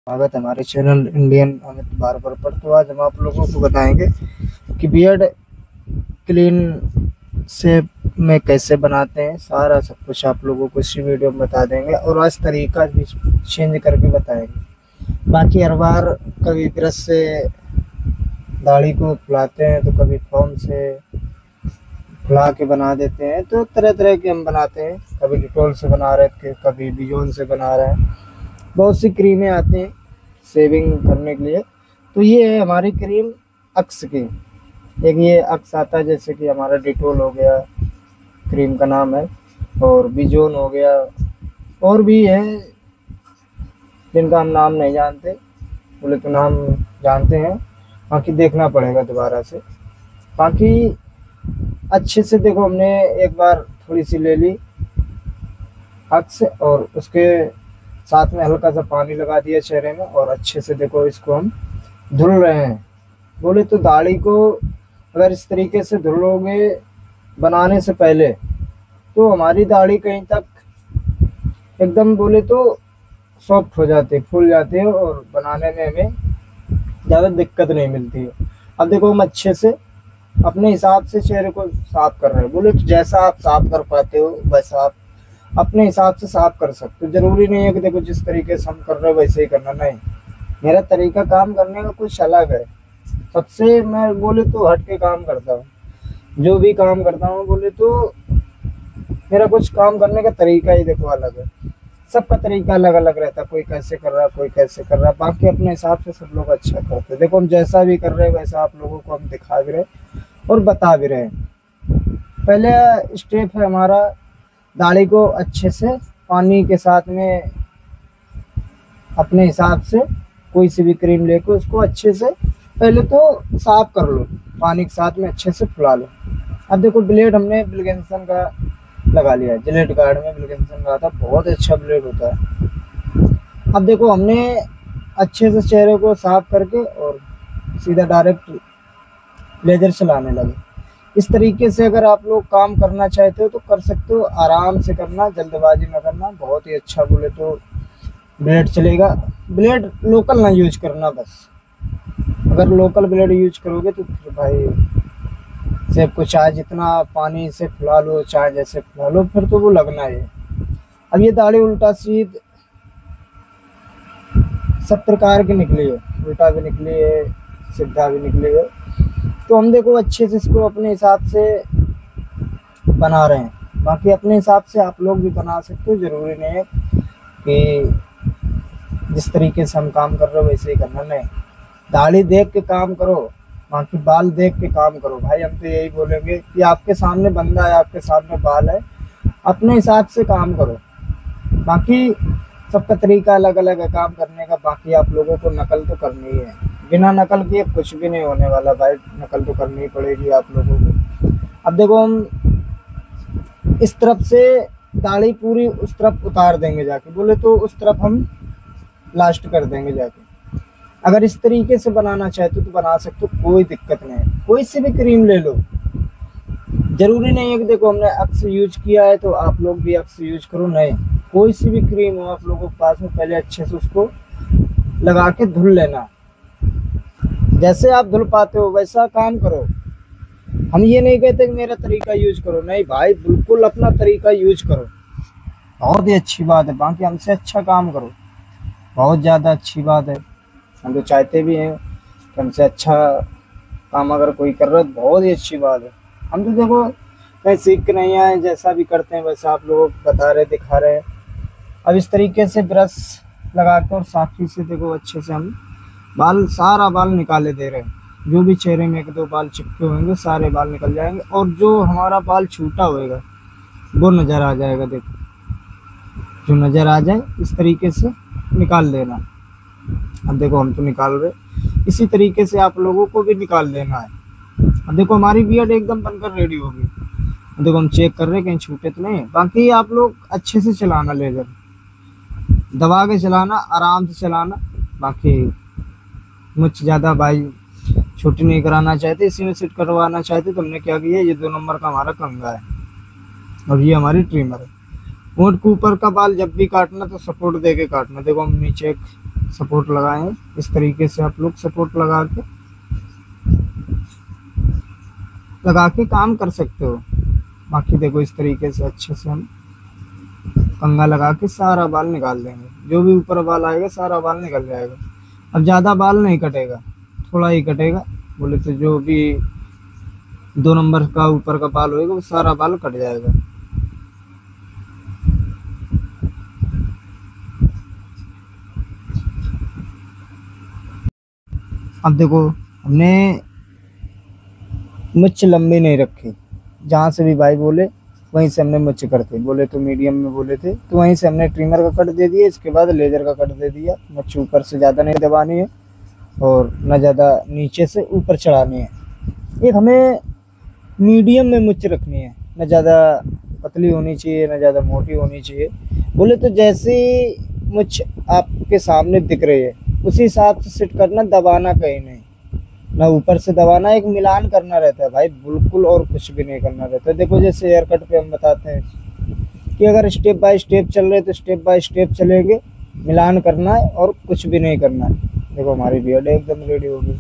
स्वागत है हमारे चैनल इंडियन अमित बार्बर पर। तो आज हम आप लोगों को बताएंगे कि बियर्ड क्लीन शेप में कैसे बनाते हैं। सारा सब कुछ आप लोगों को इसी वीडियो में बता देंगे और आज तरीका भी चेंज करके बताएंगे। बाकी हर बार कभी ब्रश से दाढ़ी को फुलाते हैं तो कभी फोम से फुला के बना देते हैं। तो तरह तरह के हम बनाते हैं, कभी डिटोल से बना रहे थे, कभी बिजोन से बना रहे हैं। बहुत सी क्रीमें आती हैं शेविंग करने के लिए। तो ये है हमारी क्रीम अक्स की। एक ये अक्स आता है, जैसे कि हमारा डिटोल हो गया, क्रीम का नाम है, और बिजोन हो गया, और भी है जिनका हम नाम नहीं जानते, बोले तो नाम जानते हैं, बाकी देखना पड़ेगा दोबारा से। बाकी अच्छे से देखो, हमने एक बार थोड़ी सी ले ली अक्स और उसके साथ में हल्का सा पानी लगा दिया चेहरे में और अच्छे से देखो इसको हम धुल रहे हैं। बोले तो दाढ़ी को अगर इस तरीके से धुलोगे बनाने से पहले तो हमारी दाढ़ी कहीं तक एकदम बोले तो सॉफ्ट हो जाती है, फूल जाती है और बनाने में हमें ज़्यादा दिक्कत नहीं मिलती है। अब देखो हम अच्छे से अपने हिसाब से चेहरे को साफ कर रहे हैं। बोले तो जैसा आप साफ कर पाते हो वैसा आप अपने हिसाब से साफ कर सकते हो। जरूरी नहीं है कि देखो जिस तरीके से हम कर रहे हो वैसे ही करना, नहीं। मेरा तरीका काम करने का कुछ अलग है। सबसे मैं बोले तो हट के काम करता हूँ। जो भी काम करता हूँ बोले तो मेरा कुछ काम करने का तरीका ही देखो अलग है। सबका तरीका अलग अलग रहता है, कोई कैसे कर रहा है, कोई कैसे कर रहा है। बाकी अपने हिसाब से सब लोग अच्छा करते हैं। देखो हम जैसा भी कर रहे हैं वैसा आप लोगों को हम दिखा भी रहे और बता भी रहे हैं। पहले स्टेप है हमारा, दाढ़ी को अच्छे से पानी के साथ में अपने हिसाब से कोई सी भी क्रीम लेकर उसको अच्छे से पहले तो साफ कर लो, पानी के साथ में अच्छे से फुला लो। अब देखो ब्लेड हमने विल्किंसन का लगा लिया है, जिलेट गार्ड में विल्किंसन का था, बहुत अच्छा ब्लेड होता है। अब देखो हमने अच्छे से चेहरे को साफ करके और सीधा डायरेक्ट लेजर चलाने लगे। इस तरीके से अगर आप लोग काम करना चाहते हो तो कर सकते हो, आराम से करना, जल्दबाजी में करना, बहुत ही अच्छा बोले तो ब्लेड चलेगा। ब्लेड लोकल ना यूज करना बस। अगर लोकल ब्लेड यूज करोगे तो फिर भाई सेब को चाहे जितना पानी से फुला लो, चाहे जैसे फुला लो, फिर तो वो लगना है। अब ये दाढ़ी उल्टा सीध सब प्रकार की निकली है, उल्टा भी निकली है, सीधा भी निकली है। तो हम देखो अच्छे से इसको अपने हिसाब से बना रहे हैं। बाकी अपने हिसाब से आप लोग भी बना सकते हो, ज़रूरी नहीं है कि जिस तरीके से हम काम कर रहे हो वैसे ही करना, नहीं। दाढ़ी देख के काम करो, बाकी बाल देख के काम करो। भाई हम तो यही बोलेंगे कि आपके सामने बंदा है, आपके सामने बाल है, अपने हिसाब से काम करो। बाकी सबका तरीका अलग अलग है काम करने का। बाकी आप लोगों को नकल तो करनी ही है, बिना नकल किए कुछ भी नहीं होने वाला भाई। नकल तो करनी ही पड़ेगी आप लोगों को। अब देखो हम इस तरफ से दाढ़ी पूरी उस तरफ उतार देंगे जाके, बोले तो उस तरफ हम लास्ट कर देंगे जाके। अगर इस तरीके से बनाना चाहते हो तो बना सकते हो, कोई दिक्कत नहीं है। कोई सी भी क्रीम ले लो, जरूरी नहीं है कि देखो हमने अक्स यूज किया है तो आप लोग भी अक्स यूज करो, नहीं। कोई सी भी क्रीम हो आप लोगों के पास में, पहले अच्छे से उसको लगा के धुल लेना। जैसे आप धुल पाते हो वैसा काम करो। हम ये नहीं कहते कि मेरा तरीका यूज करो, नहीं भाई, बिल्कुल अपना तरीका यूज करो, बहुत ही अच्छी बात है। बाकी हमसे अच्छा काम करो, बहुत ज़्यादा अच्छी बात है। हम तो चाहते भी हैं कि हमसे अच्छा काम अगर कोई कर रहा है तो बहुत ही अच्छी बात है। हम तो देखो कहीं सीख के नहीं आए, जैसा भी करते हैं वैसा आप लोगों को बता रहे, दिखा रहे हैं। अब इस तरीके से ब्रश लगा कर और साफी से देखो अच्छे से हम बाल, सारा बाल निकाले दे रहे हैं। जो भी चेहरे में एक दो बाल चिपके होंगे सारे बाल निकल जाएंगे और जो हमारा बाल छूटा होएगा वो नज़र आ जाएगा। देखो जो नज़र आ जाए इस तरीके से निकाल देना। अब देखो हम तो निकाल रहे, इसी तरीके से आप लोगों को भी निकाल देना है। अब देखो हमारी बियर्ड एकदम बनकर रेडी होगी। देखो हम चेक कर रहे हैं कहीं छूटे तो नहीं। बाकी आप लोग अच्छे से चलाना, लेजर दबा के चलाना, आराम से चलाना। बाकी मुझ ज़्यादा भाई छोटी नहीं कराना चाहते, इसी में सेट करवाना चाहते तो हमने क्या किया, ये 2 नंबर का हमारा कंघा है और ये हमारी ट्रिमर है। होंठ के ऊपर का बाल जब भी काटना तो सपोर्ट दे के काटना। देखो हम नीचे एक सपोर्ट लगाएं। इस तरीके से आप लोग सपोर्ट लगा के काम कर सकते हो। बाकी देखो इस तरीके से अच्छे से हम कंघा लगा के सारा बाल निकाल देंगे। जो भी ऊपर बाल आएगा सारा बाल निकल जाएगा। अब ज़्यादा बाल नहीं कटेगा, थोड़ा ही कटेगा। बोले तो जो भी 2 नंबर का ऊपर का बाल होएगा वो सारा बाल कट जाएगा। अब देखो हमने मुझ लंबी नहीं रखी, जहाँ से भी भाई बोले वहीं से हमने मुझ करते। बोले तो मीडियम में बोले थे तो वहीं से हमने ट्रिमर का कट दे दिया। इसके बाद लेजर का कट दे दिया। मुझ ऊपर से ज़्यादा नहीं दबानी है और न ज़्यादा नीचे से ऊपर चढ़ानी है। एक हमें मीडियम में मुझ रखनी है, न ज़्यादा पतली होनी चाहिए न ज़्यादा मोटी होनी चाहिए। बोले तो जैसे मुझ आपके सामने दिख रही है उसी हिसाब से सेट करना, दबाना कहीं नहीं, ना ऊपर से दबाना। एक मिलान करना रहता है भाई, बिल्कुल और कुछ भी नहीं करना रहता है। देखो जैसे हेयर कट पे हम बताते हैं कि अगर स्टेप बाय स्टेप चल रहे तो स्टेप बाय स्टेप चलेंगे, मिलान करना है और कुछ भी नहीं करना है। देखो हमारी बियर्ड एकदम रेडी हो गई।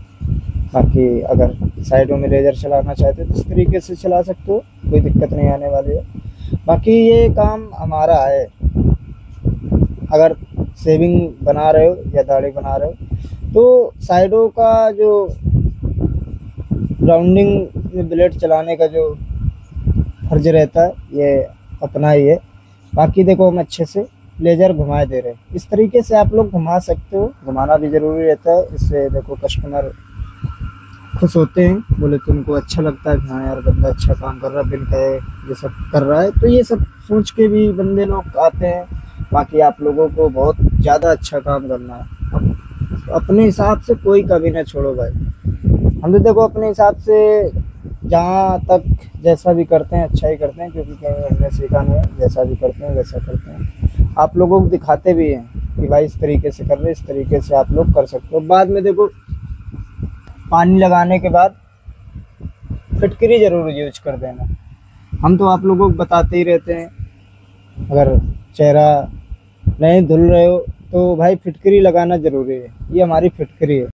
बाकी अगर साइडों में लेजर चलाना चाहते हो तो इस तरीके से चला सकते हो, कोई दिक्कत नहीं आने वाली है। बाकी ये काम हमारा है। अगर शेविंग बना रहे हो या दाढ़ी बना रहे हो तो साइडों का जो राउंडिंग में ब्लेड चलाने का जो फर्ज रहता है ये अपना ही है। बाकी देखो हम अच्छे से लेजर घुमा दे रहे हैं। इस तरीके से आप लोग घुमा सकते हो, घुमाना भी ज़रूरी रहता है। इससे देखो कस्टमर खुश होते हैं। बोले तो उनको अच्छा लगता है कि हाँ यार बंदा अच्छा काम कर रहा है, बिन कहे ये सब कर रहा है। तो ये सब सोच के भी बंदे लोग आते हैं। बाकी आप लोगों को बहुत ज़्यादा अच्छा काम करना है। अपने हिसाब से कोई कभी ना छोड़ो भाई। हम तो देखो अपने हिसाब से जहाँ तक जैसा भी करते हैं अच्छा ही करते हैं, क्योंकि कहीं हमने सीखा नहीं है। जैसा भी करते हैं वैसा करते हैं। आप लोगों को दिखाते भी हैं कि भाई इस तरीके से कर रहे, इस तरीके से आप लोग कर सकते हो। बाद में देखो पानी लगाने के बाद फिटकरी ज़रूर यूज कर देना। हम तो आप लोगों को बताते ही रहते हैं, अगर चेहरा नहीं धुल रहे हो तो भाई फिटकरी लगाना ज़रूरी है। ये हमारी फिटकरी है।